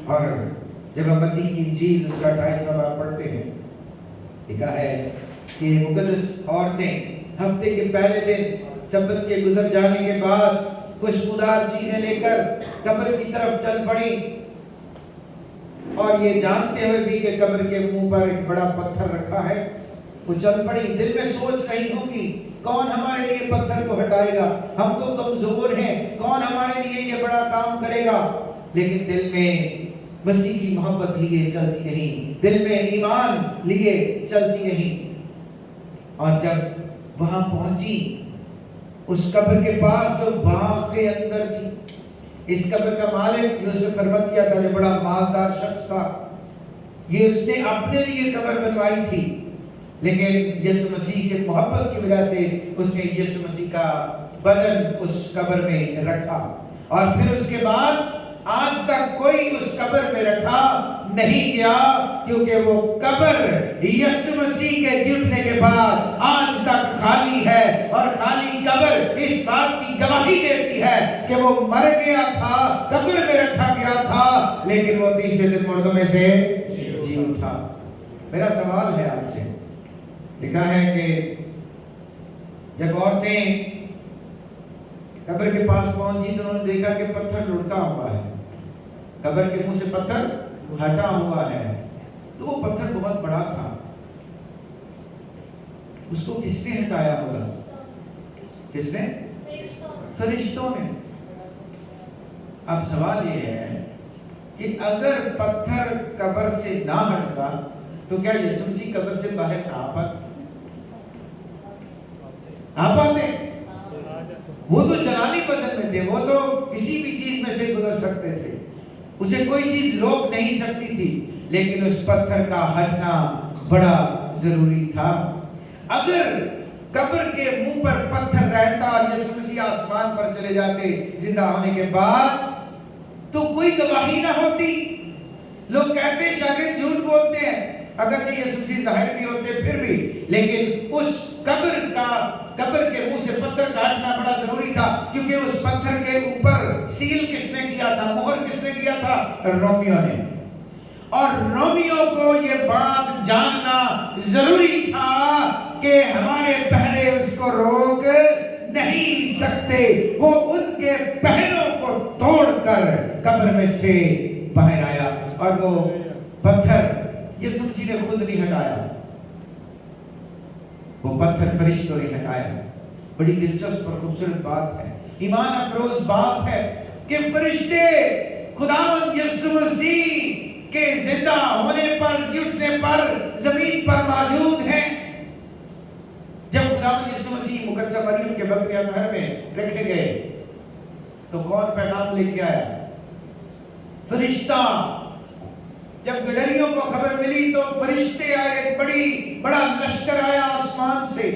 اور جب ہم متی کی انجیل اس کا 28واں باب پڑھتے ہیں، لکھا ہے کہ مقدس عورتیں ہفتے کے پہلے دن سبت کے گزر جانے کے بعد خوشبودار چیزیں لے کر قبر کی طرف چل پڑی، اور یہ جانتے ہوئے بھی کہ قبر کے منہ پر ایک بڑا پتھر رکھا ہے، وہ چل پڑی۔ دل میں سوچ رہی ہوں گی کون ہمارے لیے پتھر کو ہٹائے گا، ہم تو کمزور ہیں، کون ہمارے لیے یہ بڑا کام کرے گا۔ لیکن دل میں مسیح کی محبت لیے چلتی رہی، دل میں ایمان لیے چلتی رہی، اور جب وہاں پہنچی اس قبر کے پاس جو باغ کے اندر تھی، اس قبر کا مالک یوسف ارمتیہ تھا، جو بڑا مالدار شخص تھا، یہ اس نے اپنے لیے قبر بنوائی تھی، لیکن یسوع مسیح سے محبت کی وجہ سے اس نے یسوع مسیح کا بدن اس قبر میں رکھا، اور پھر اس کے بعد آج تک کوئی اس قبر میں رکھا نہیں گیا، کیونکہ وہ قبر یسوع مسیح کے جی اٹھنے کے بعد آج تک خالی ہے، اور خالی قبر اس بات کی گواہی دیتی ہے کہ وہ مر گیا تھا، قبر میں رکھا گیا تھا، لیکن وہ تیسرے دن مردوں میں سے جی اٹھا۔ میرا سوال ہے آپ سے، لکھا ہے کہ جب عورتیں قبر کے پاس پہنچی تو انہوں نے دیکھا کہ پتھر لڑکا ہوا ہے، قبر کے منہ سے پتھر ہٹا ہوا ہے، تو وہ پتھر بہت بڑا تھا، اس کو کس نے ہٹایا ہوگا؟ کس نے؟ فرشتوں نے۔ اب سوال یہ ہے کہ اگر پتھر قبر سے نہ ہٹتا تو کیا یسوع مسیح قبر سے باہر نہ آ پاتے؟ وہ تو جلالی بدن میں تھے، وہ تو کسی بھی چیز میں سے گزر سکتے تھے، اسے کوئی چیز روک نہیں سکتی تھی، لیکن اس پتھر کا ہٹنا بڑا ضروری تھا۔ اگر قبر کے منہ پر پتھر رہتا اور یسوع مسیح آسمان پر چلے جاتے زندہ ہونے کے بعد تو کوئی گواہی نہ ہوتی۔ لوگ کہتے ہیں شاگرد جھوٹ بولتے ہیں، اگرچہ یسوع مسیح ظاہر بھی ہوتے پھر بھی، لیکن اس قبر کے منہ سے پتھر کا ہٹنا بڑا ضروری تھا، کیونکہ اس پتھر کے اوپر سیل کس نے کیا تھا، مہر کس نے کیا تھا؟ رومیو نے۔ اور رومیو کو یہ بات جاننا ضروری تھا کہ ہمارے پہرے اس کو روک نہیں سکتے، وہ ان کے پہروں کو توڑ کر قبر میں سے باہر آیا، اور وہ پتھر یسوع مسیح نے خود نہیں ہٹایا، وہ پتھر فرشتوں نے ہٹایا۔ بڑی دلچسپ اور خوبصورت بات ہے، ایمان افروز بات ہے کہ فرشتے خداوند یسوع مسیح کے زندہ ہونے پر، جی اٹھنے پر زمین پر موجود ہیں۔ جب خداوند یسوع مسیح مقدسہ مریم کے بطن اطہر میں رکھے گئے تو کون پیغام لے کے آیا؟ فرشتہ۔ جب گڈریوں کو خبر ملی تو فرشتے آئے، ایک بڑا لشکر آیا آسمان سے۔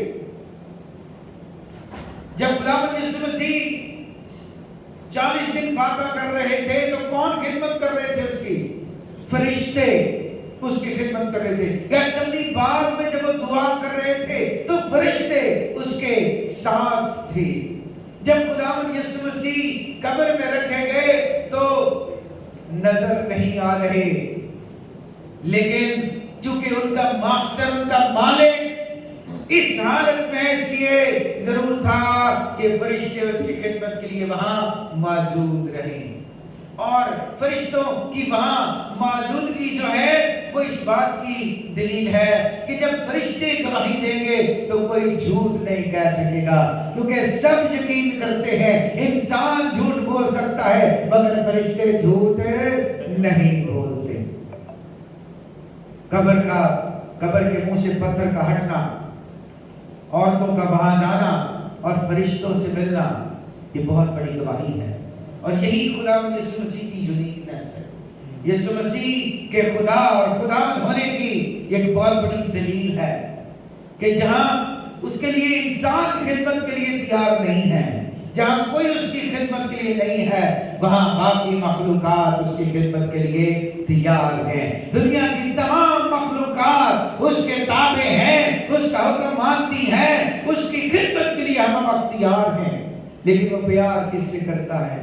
جب خداوند یسوع مسیح 40 دن فاتح کر رہے تھے تو کون خدمت کر رہے تھے اس کی؟ فرشتے اس کی خدمت کر رہے تھے۔ گیتسمنی باغ میں جب وہ دعا کر رہے تھے تو فرشتے اس کے ساتھ تھے۔ جب خداوند یسوع مسیح قبر میں رکھے گئے تو نظر نہیں آ رہے، لیکن چونکہ ان کا ماسٹر، ان کا مالک اس حالت میں اس لیے ضرور تھا کہ فرشتے اس کی خدمت کے لیے وہاں موجود رہیں، اور فرشتوں کی وہاں موجودگی جو ہے وہ اس بات کی دلیل ہے کہ جب فرشتے گواہی دیں گے تو کوئی جھوٹ نہیں کہہ سکے گا، کیونکہ سب یقین کرتے ہیں انسان جھوٹ بول سکتا ہے مگر فرشتے جھوٹ نہیں بولتے۔ قبر کے منہ سے پتھر کا ہٹنا، عورتوں کا وہاں جانا اور فرشتوں سے ملنا، یہ بہت بڑی گواہی ہے، اور یہی خداوند یسوع مسیح کی یونیکنیس ہے۔ یسوع مسیح کے خدا اور خداوند ہونے کی ایک بہت بڑی دلیل ہے کہ جہاں اس کے لیے انسان خدمت کے لیے تیار نہیں ہے، جہاں کوئی اس کی خدمت کے لیے نہیں ہے، وہاں باقی مخلوقات اس کی خدمت کے لیے تیار ہیں۔ دنیا کی تمام مخلوقات اس کے تابع ہیں، اس کا حکم مانتی ہیں، اس کی خدمت کے لیے ہم اختیار ہیں، لیکن وہ پیار کس سے کرتا ہے؟